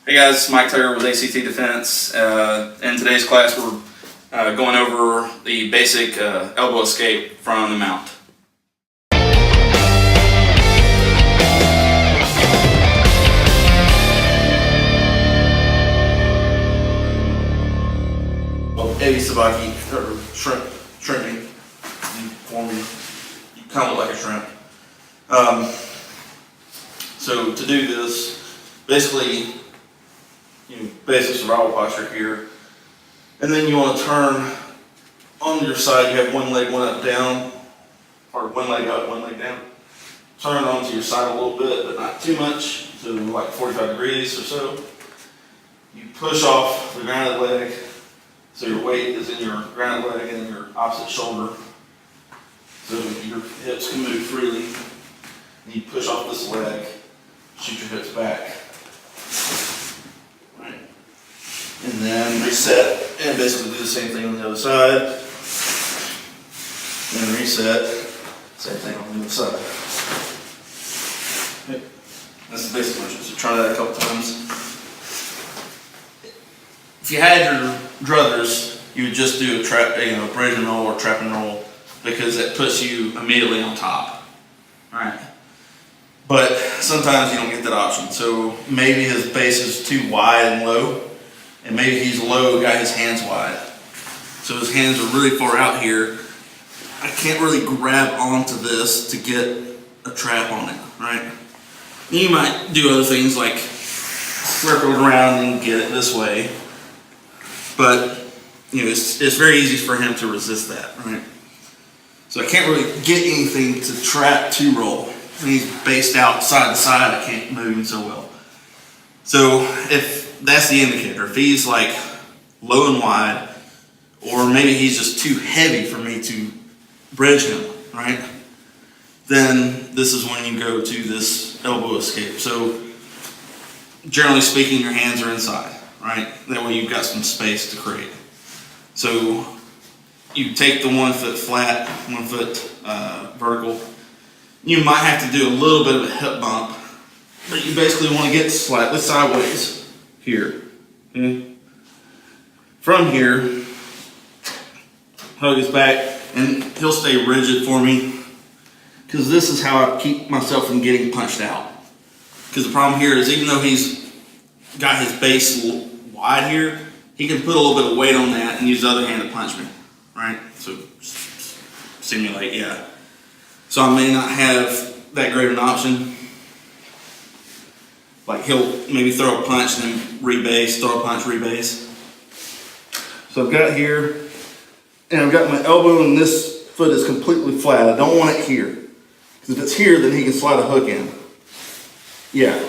Hey guys, it's Mike Taylor with A.C.T. Defense. In today's class, we're going over the basic elbow escape from the mount. Well, A.C.T. or shrimping, you kind of look like a shrimp. So to do this, basically, basic survival posture here, and then you want to turn on your side. You have one leg one up down, or one leg up, one leg down. Turn onto your side a little bit, but not too much, so like 45 degrees or so. You push off the grounded leg, so your weight is in your grounded leg and your opposite shoulder, so your hips can move freely. And you push off this leg, shoot your hips back. And then reset, and basically do the same thing on the other side. And reset, same thing on the other side. Okay. That's the basic motion, so try that a couple times. If you had your druthers, you would just do a bridge and roll or trap and roll, because it puts you immediately on top. Alright. But sometimes you don't get that option, so maybe his base is too wide and low. And maybe he's low, got his hands wide. So his hands are really far out here. I can't really grab onto this to get a trap on it, right? You might do other things like circle it around and get it this way. But, it's very easy for him to resist that, right? So I can't really get anything to trap to roll. And he's based out side to side, I can't move him so well. So if that's the indicator. If he's like low and wide, or maybe he's just too heavy for me to bridge him, right? Then this is when you go to this elbow escape. So generally speaking, your hands are inside, right? That way you've got some space to create. So you take the 1 foot flat, 1 foot vertical. You might have to do a little bit of a hip bump, but you basically want to get slightly sideways. Here. Okay. From here, hug his back, and he'll stay rigid for me, because this is how I keep myself from getting punched out. Because the problem here is, even though he's got his base wide here, he can put a little bit of weight on that and use the other hand to punch me, right? So simulate, yeah. So I may not have that great an option. Like he'll maybe throw a punch and then rebase, throw a punch, rebase. So I've got here, and I've got my elbow, and this foot is completely flat. I don't want it here. Because if it's here, then he can slide a hook in. Yeah.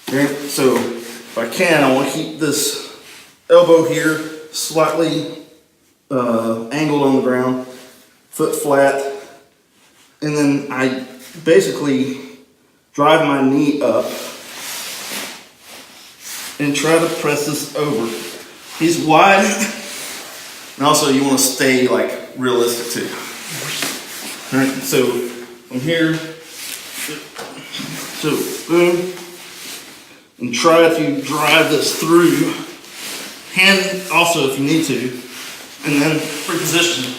Okay. So if I can, I want to keep this elbow here slightly angled on the ground, foot flat, and then I basically drive my knee up and try to press this over. He's wide, and also you want to stay like realistic too. All right, so from here, so boom, and try to drive this through. Hand also if you need to, and then reposition.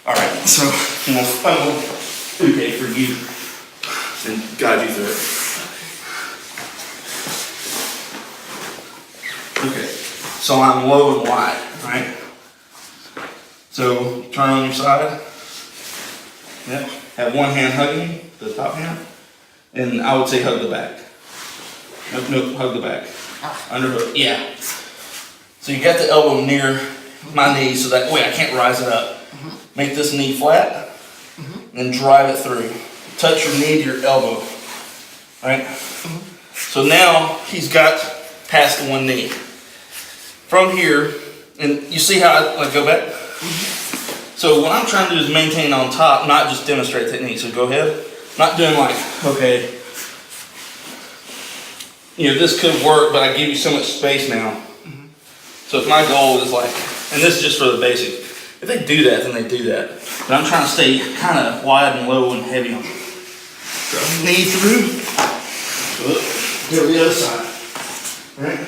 All right, so I'm okay for you and guide you through it. Okay, so I'm low and wide, right? So turn on your side. Yeah. Have one hand hugging the top hand, and I would say hug the back. Nope, hug the back. Underhook, yeah. So you got the elbow near my knee, so that way I can't rise it up. Make this knee flat, and drive it through. Touch your knee to your elbow, right? So now he's got past the one knee. From here, and you see how I go back? So what I'm trying to do is maintain on top, not just demonstrate technique. So go ahead. Not doing like, okay, this could work, but I give you so much space now. So if my goal is like, and this is just for the basic, if they do that, then they do that. But I'm trying to stay kind of wide and low and heavy on it. Knee through. Go to the other side. Alright?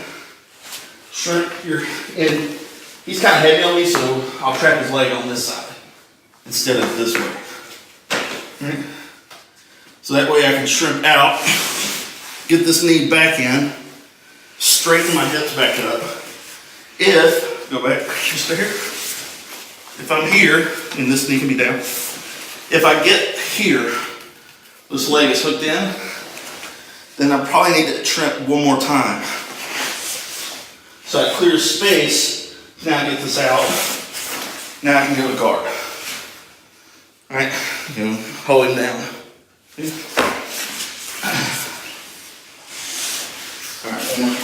Shrimp your, and he's kind of heavy on me, so I'll trap his leg on this side instead of this way. Alright? So that way I can shrimp out, get this knee back in, straighten my hips back up. If, go back just there, if I'm here, and this knee can be down, if I get here, this leg is hooked in, then I probably need to shrimp one more time. So I clear space, now I get this out, now I can go to guard. Alright, hold him down. Alright, one more.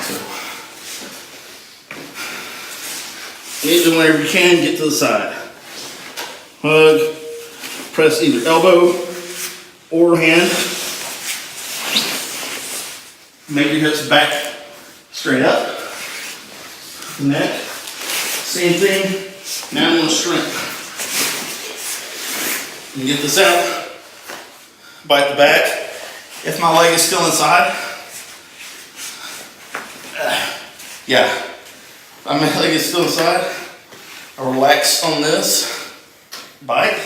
So, you need to do whatever you can, get to the side. Hug, press either elbow or hand. Make your hips back straight up. Neck, same thing. Now I'm going to shrimp. And get this out. Bite the back. If my leg is still inside, yeah. If my leg is still inside, I relax on this, bite,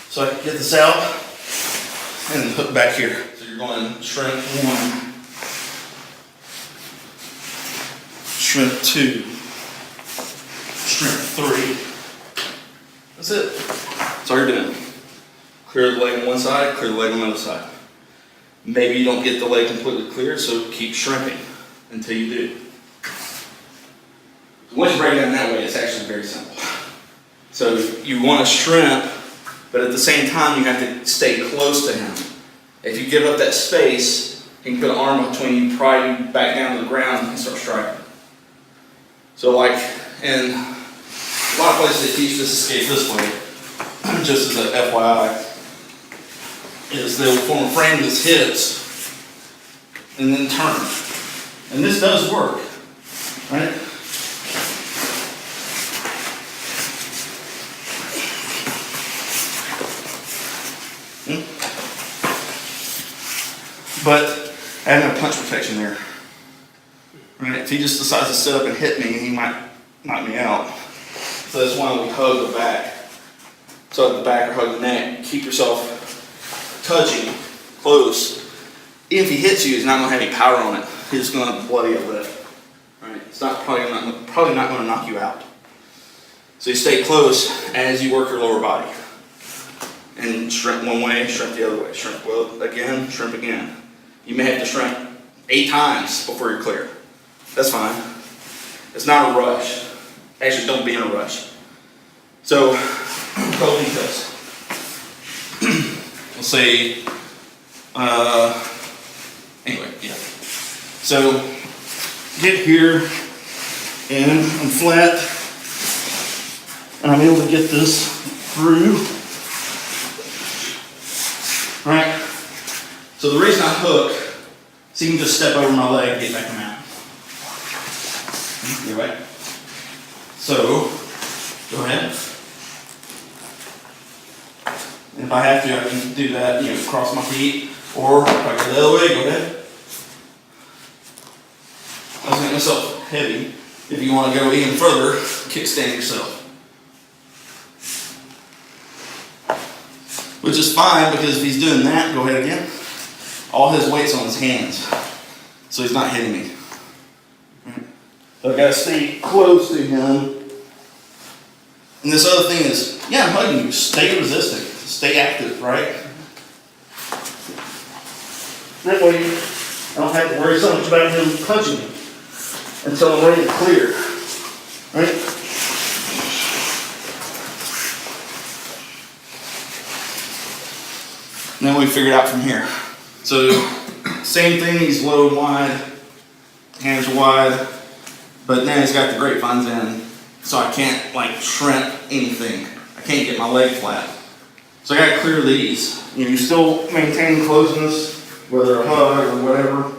so I can get this out, and hook back here. So you're going shrimp 1. Shrimp 2, shrimp 3. That's it. That's all you're doing. Clear the leg on one side, clear the leg on the other side. Maybe you don't get the leg completely clear, so keep shrimping until you do. Once you break it down that way, it's actually very simple. So you want to shrimp, but at the same time, you have to stay close to him. If you give up that space, you can put an arm between you, pry you back down to the ground, and start striking. So like in a lot of places they teach this escape this way, just as a FYI, is they'll form a frame with his hips and then turn. And this does work, right? But I have no punch protection there. Right? If he just decides to sit up and hit me, he might knock me out. So that's why we hug the back. So at the back or hug the neck, keep yourself touching close. Even if he hits you, he's not going to have any power on it. He's just going to bloody a lip. Right? It's not probably not going to knock you out. So you stay close as you work your lower body. And shrimp one way, shrimp the other way. Shrimp well again, shrimp again. You may have to shrimp 8 times before you're clear. That's fine. It's not a rush. Actually, don't be in a rush. So, couple details. We'll say, anyway, yeah. So, get here, and I'm flat, and I'm able to get this through. Alright? So the reason I hook, so you can just step over my leg and get back in out. You right? So, go ahead. And if I have to, I can do that, cross my feet, or if I go the other way, go ahead. I was making myself heavy. If you want to go even further, kickstand yourself. Which is fine, because if he's doing that, go ahead again. All his weight's on his hands, so he's not hitting me. So I've got to stay close to him. And this other thing is, yeah, I'm hugging you. Stay resistant. Stay active, right? That way, I don't have to worry so much about him punching me until I'm ready to clear. Right? And then we figure it out from here. So, same thing, he's low and wide, hands are wide, but now he's got the grapevines in, so I can't shrimp anything. I can't get my leg flat. So I gotta clear these. You still maintain closeness, whether a hug or whatever.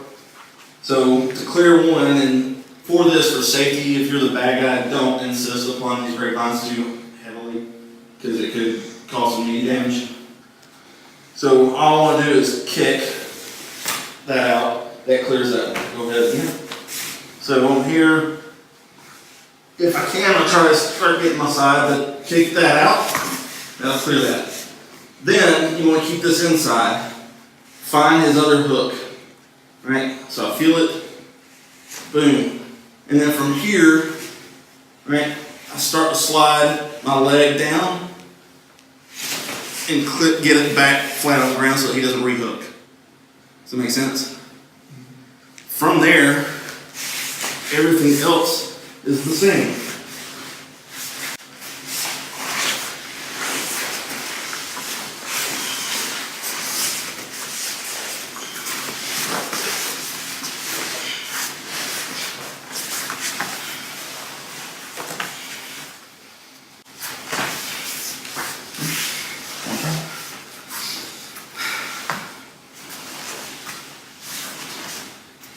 So to clear one, and for this, for safety, if you're the bad guy, don't insist upon these grapevines too heavily, because it could cause some knee damage. So all I want to do is kick that out, that clears that one. Go ahead again. So on here, if I can, I'll try to start getting my side, but kick that out. That'll clear that. Then you want to keep this inside. Find his other hook. Right? So I feel it. Boom. And then from here, right, I start to slide my leg down and get it back flat on the ground so he doesn't rehook. Does that make sense? From there, everything else is the same.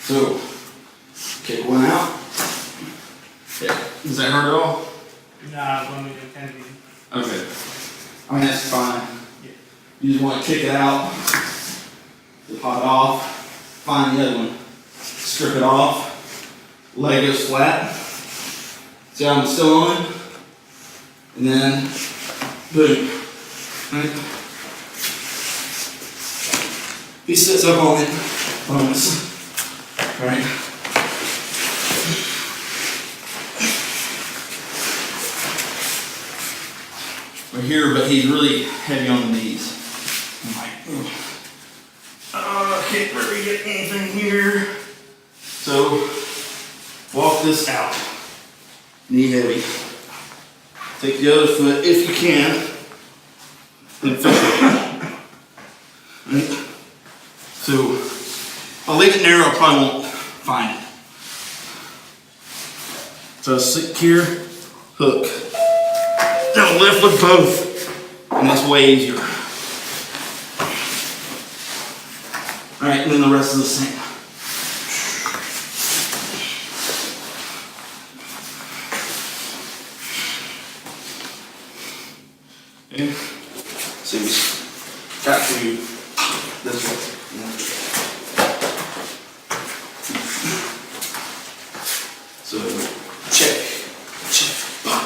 So, kick one out. Yeah. Does that hurt at all? Nah, let me attend you. Okay. I mean, that's fine. Yeah. You just want to kick it out, pop it off, find the other one, strip it off, leg goes flat. See how I'm still on? And then, boom. Right? He sits up on it. Bonus. Right. We're here, but he's really heavy on the knees. I'm like, I can't really get anything here. So, walk this out. Knee heavy. Take the other foot, if you can, and fix it. Right? So, I'll leave it narrow, I probably won't find it. So secure, hook. Now lift with both, and that's way easier. All right, and then the rest is the same. Okay, so we got to this way. So check, pop.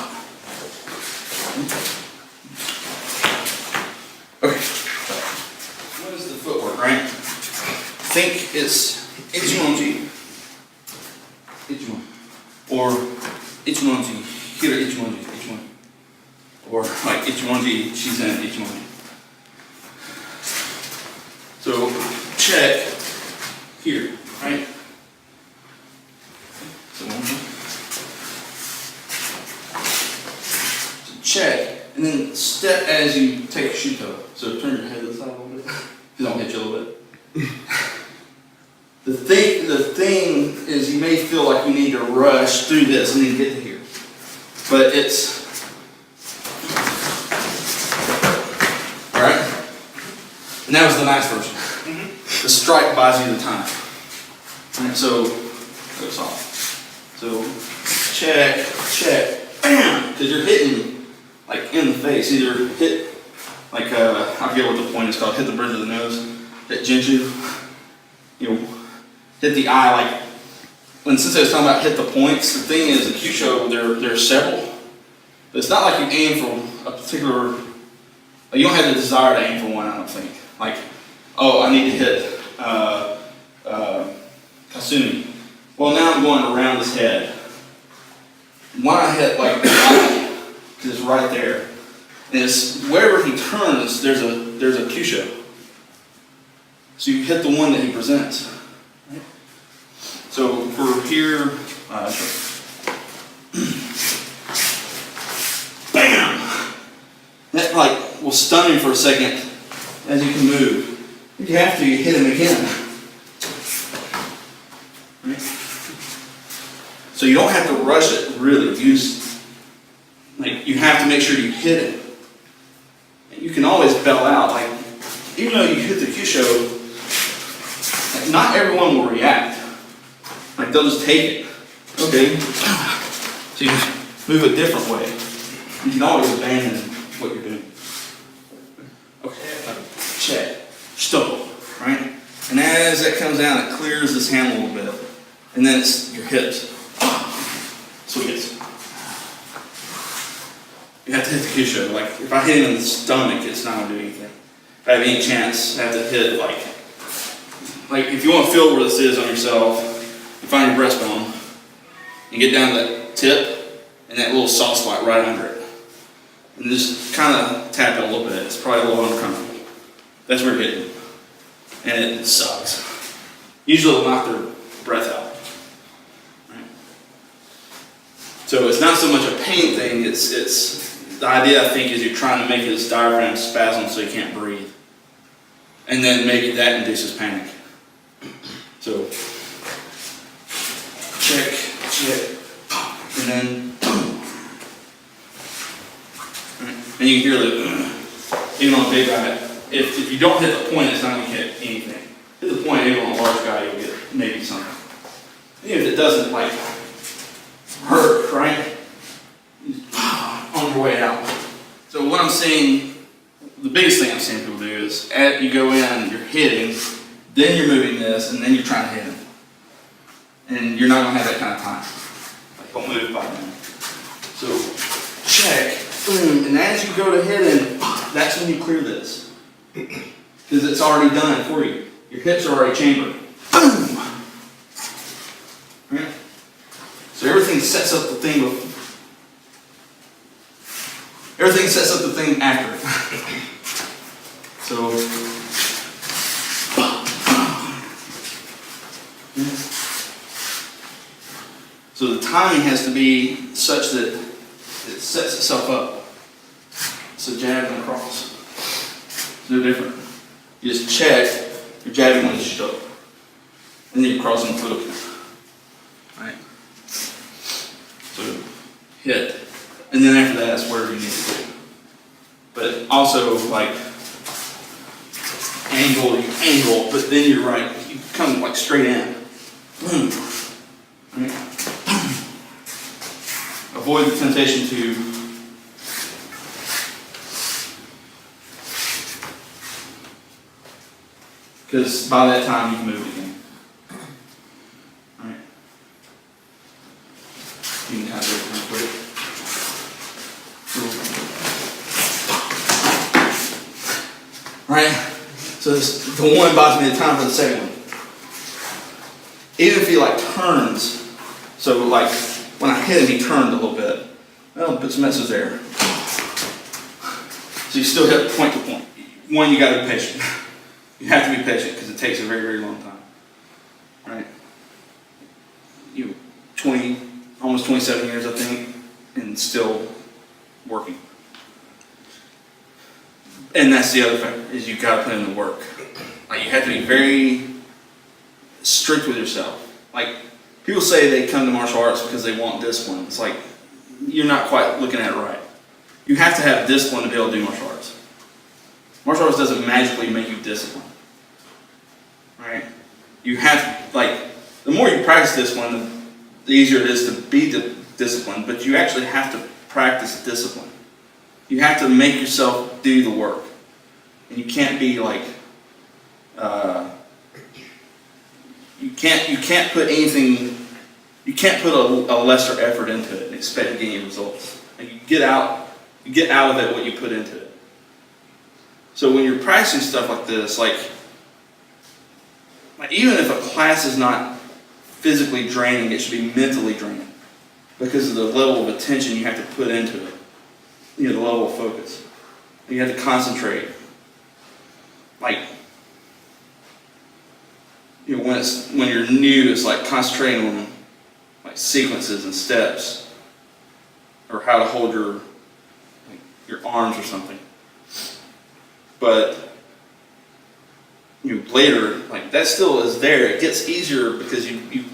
Okay. What is the footwork, right? Think it's ichimonji, or ichimonji, hira ichimonji, or like ichimonji, shizen ichimonji. So check here, right? So check, and then step as you take a shoe toe. So turn your head to the side a little bit. If don't hit you a little bit. The thing is, you may feel like you need to rush through this and then get to here, but it's all right. And that was the nice version. The strike buys you the time. All right, so goes off. So check, bam, because you're hitting like in the face. Either hit like I forget what the point is called. Hit the bridge of the nose. That Jinju, you know, hit the eye. Like when Sensei was talking about hit the points. The thing is, the Kyusho there are several. But it's not like you aim for a particular. Like you don't have the desire to aim for one. I don't think. Like, oh, I need to hit Kasumi. Well, now I'm going around his head. Why not hit like the eye? Because it's right there. And it's wherever he turns, there's a Kyusho. So you hit the one that he presents. Right? So for here, bam! That like will stun him for a second as you can move. If you have to, you hit him again. Right? So you don't have to rush it, really. You have to make sure you hit it. You can always bail out. Like, even though you hit the Kyusho, like, not everyone will react. Like, they'll just take it. Okay. So you move a different way. You can always abandon what you're doing. Okay. Check. Stop. Right? And as that comes down, it clears this hand a little bit. And then it's your hips. So it gets, you have to hit the Kusho. Like, if I hit him in the stomach, it's not going to do anything. If I have any chance, I have to hit, like if you want to feel where this is on yourself, you find your breastbone, you get down to that tip, and that little soft spot right under it. And just kind of tap it a little bit. It's probably a little uncomfortable. That's where you're hitting. And it sucks. Usually it'll knock their breath out. Right? So it's not so much a pain thing, it's the idea, I think, is you're trying to make his diaphragm spasm so he can't breathe. And then maybe that induces panic. So, check, and then, and you can hear the, even on a big guy, if you don't hit the point, it's not going to hit anything. Hit the point, even on a large guy, you'll get maybe something. Even if it doesn't, like, hurt, right? On your way out. So what I'm seeing, the biggest thing I'm seeing people do is, you go in, you're hitting, then you're moving this, and then you're trying to hit him. And you're not going to have that kind of time. Like, don't move by him. So, check, boom, and as you go to hit him, that's when you clear this. Because it's already done for you. Your hips are already chambered. Boom! Right? So everything sets up the thing after it. So, so the timing has to be such that it sets itself up. It's a jab and a cross. It's no different. You just check, you're jabbing when you show. And then you're crossing the foot. Right? So hit. And then after that, it's wherever you need to go. But also, like, you angle, but then you're right, you come like straight in. Boom. Right? Avoid the temptation to because by that time you've moved again. Alright. You can kind of do it real quick. Right? So this, the one buys me the time for the second one. Even if he like turns, so like when I hit him he turned a little bit. Well, put some messes there. So you still hit point to point. One, you gotta be patient. You have to be patient because it takes a very, very long time. Right? You 20, almost 27 years I think, and still working. And that's the other thing, is you gotta put in the work. Like you have to be very strict with yourself. Like people say they come to martial arts because they want discipline. It's like you're not quite looking at it right. You have to have discipline to be able to do martial arts. Martial arts doesn't magically make you disciplined. Right? You have, like, the more you practice discipline, the easier it is to be disciplined, but you actually have to practice discipline. You have to make yourself do the work. And you can't be like, you can't put anything, you can't put a lesser effort into it and expect to get any results. Like you get out of it what you put into it. So when you're practicing stuff like this, like even if a class is not physically draining, it should be mentally draining because of the level of attention you have to put into it. You know, the level of focus. You have to concentrate. Like, you know, when you're new, it's like concentrating on like sequences and steps, or how to hold your arms or something. But you know, later, like that still is there. It gets easier because you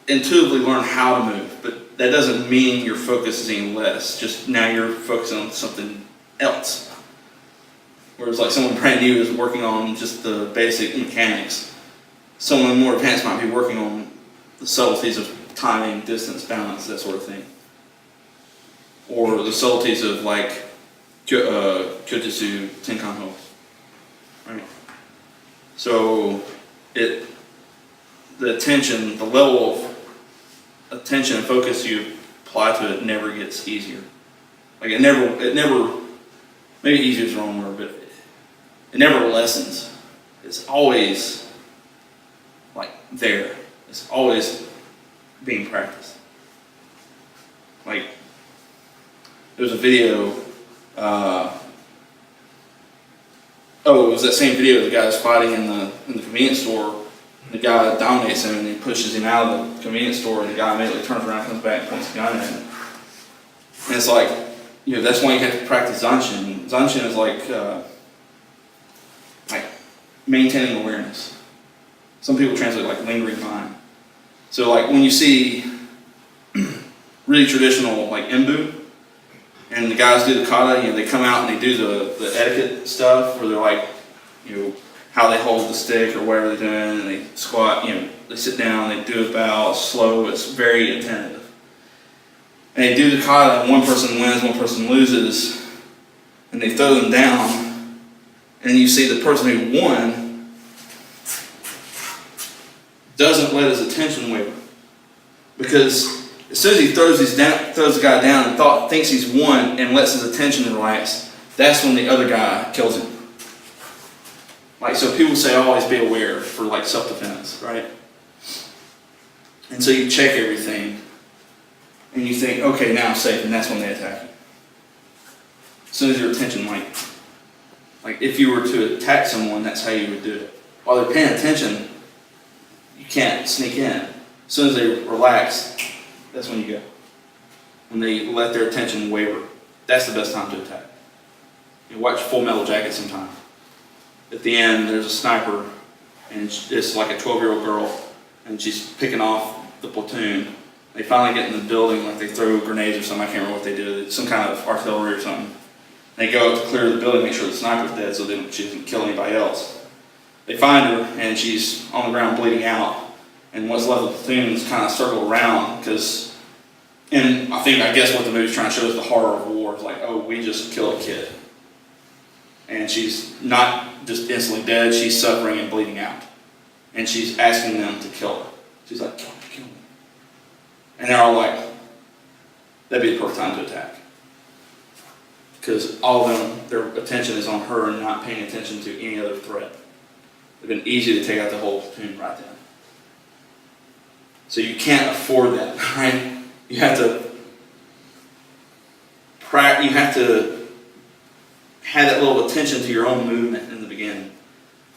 intuitively learn how to move, but that doesn't mean your focus is any less. Just now you're focusing on something else. Whereas like someone brand new is working on just the basic mechanics. Someone more advanced might be working on the subtleties of timing, distance, balance, that sort of thing. Or the subtleties of like Kyojutsu, Tenkan-ho. Right? So the attention, the level of attention and focus you apply to it never gets easier. Like it never, maybe easier is the wrong word, but it never lessens. It's always like there. It's always being practiced. Like there's a video, it was that same video of the guy was fighting in the convenience store. The guy dominates him and he pushes him out of the convenience store, and the guy immediately turns around, comes back, and points the gun at him. And it's like, that's why you have to practice Zanshin. Zanshin is like maintaining awareness. Some people translate like lingering mind. So like when you see really traditional like Embu, and the guys do the kata, they come out and they do the etiquette stuff where they're like, how they hold the stick or whatever they're doing, and they squat, they sit down, they do a bow, it's slow, it's very attentive. And they do the kata, and one person wins, one person loses, and they throw them down, and you see the person who won doesn't let his attention waver. Because as soon as he throws the guy down and thinks he's won and lets his attention relax, that's when the other guy kills him. Like, so people say always be aware for like self-defense, right? And so you check everything and you think, okay, now I'm safe, and that's when they attack you. As soon as your attention, like if you were to attack someone, that's how you would do it. While they're paying attention, you can't sneak in. As soon as they relax, that's when you go. When they let their attention waver, that's the best time to attack. You watch Full Metal Jacket sometime. At the end, there's a sniper, and it's like a 12-year-old girl, and she's picking off the platoon. They finally get in the building, like they throw grenades or something, I can't remember what they do, some kind of artillery or something. They go up to clear the building, make sure the sniper's dead so she doesn't kill anybody else. They find her, and she's on the ground bleeding out, and what's left of the platoon is kind of circled around, and I guess what the movie's trying to show is the horror of war. It's like, oh, we just killed a kid. And she's not just instantly dead, she's suffering and bleeding out. And she's asking them to kill her. She's like, kill me. And they're all like, that'd be the perfect time to attack. Because all of them, their attention is on her and not paying attention to any other threat. It'd been easy to take out the whole platoon right then. So you can't afford that, right? You have to have that little attention to your own movement in the beginning,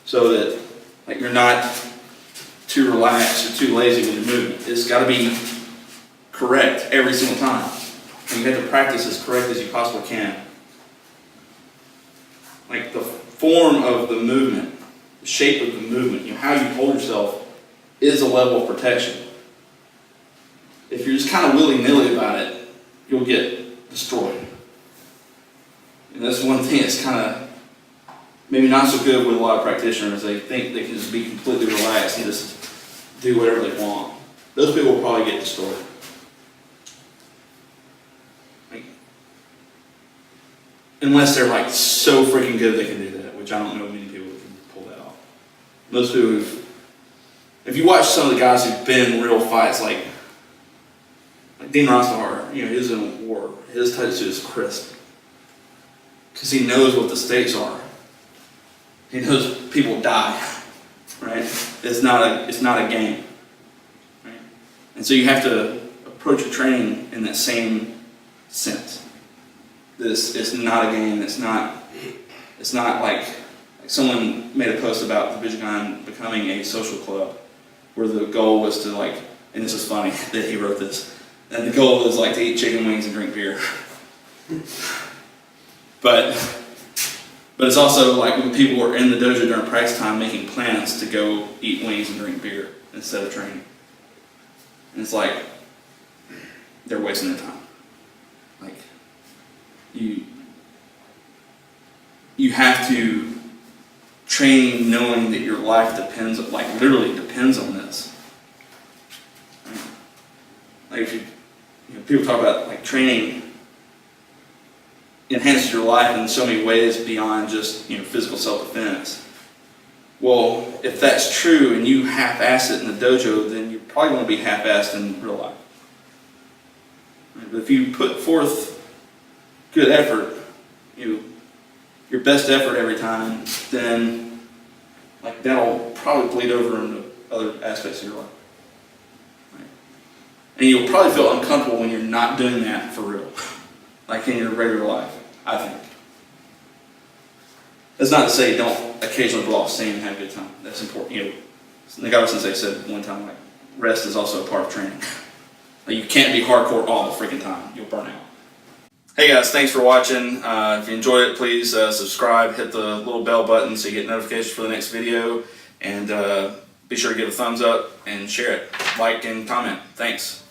so that like you're not too relaxed or too lazy with your movement. It's got to be correct every single time, and you have to practice as correct as you possibly can. Like the form of the movement, the shape of the movement, how you hold yourself is a level of protection. If you're just kind of willy-nilly about it, you'll get destroyed. And that's one thing that's kind of maybe not so good with a lot of practitioners. They think they can just be completely relaxed and just do whatever they want. Those people will probably get destroyed. Unless they're like so freaking good they can do that, which I don't know many people who can pull that off. Most people if you watch some of the guys who've been in real fights, like Dean Rostahar, he was in a war. His tattoo is crisp. Because he knows what the stakes are. He knows people die, right? It's not a game, right? And so you have to approach your training in that same sense. This is not a game. It's not like someone made a post about the Bujinkan becoming a social club, where the goal was to and this is funny that he wrote this, and the goal was to eat chicken wings and drink beer. But it's also when people were in the dojo during practice time making plans to go eat wings and drink beer instead of training. And it's like they're wasting their time. You have to train knowing that your life depends, literally depends on this. People talk about training enhances your life in so many ways beyond just physical self-defense. Well, if that's true and you half-ass it in the dojo, then you're probably going to be half-assed in real life. But if you put forth good effort, your best effort every time, then like that'll probably bleed over into other aspects of your life. Right? And you'll probably feel uncomfortable when you're not doing that for real, like in your regular life, I think. That's not to say don't occasionally blow off steam and have a good time. That's important. Nagawa Sensei said one time, like, rest is also a part of training. Like, you can't be hardcore all the freaking time. You'll burn out. Hey guys, thanks for watching. If you enjoyed it, please subscribe, hit the little bell button so you get notifications for the next video, and be sure to give a thumbs up and share it, like and comment. Thanks.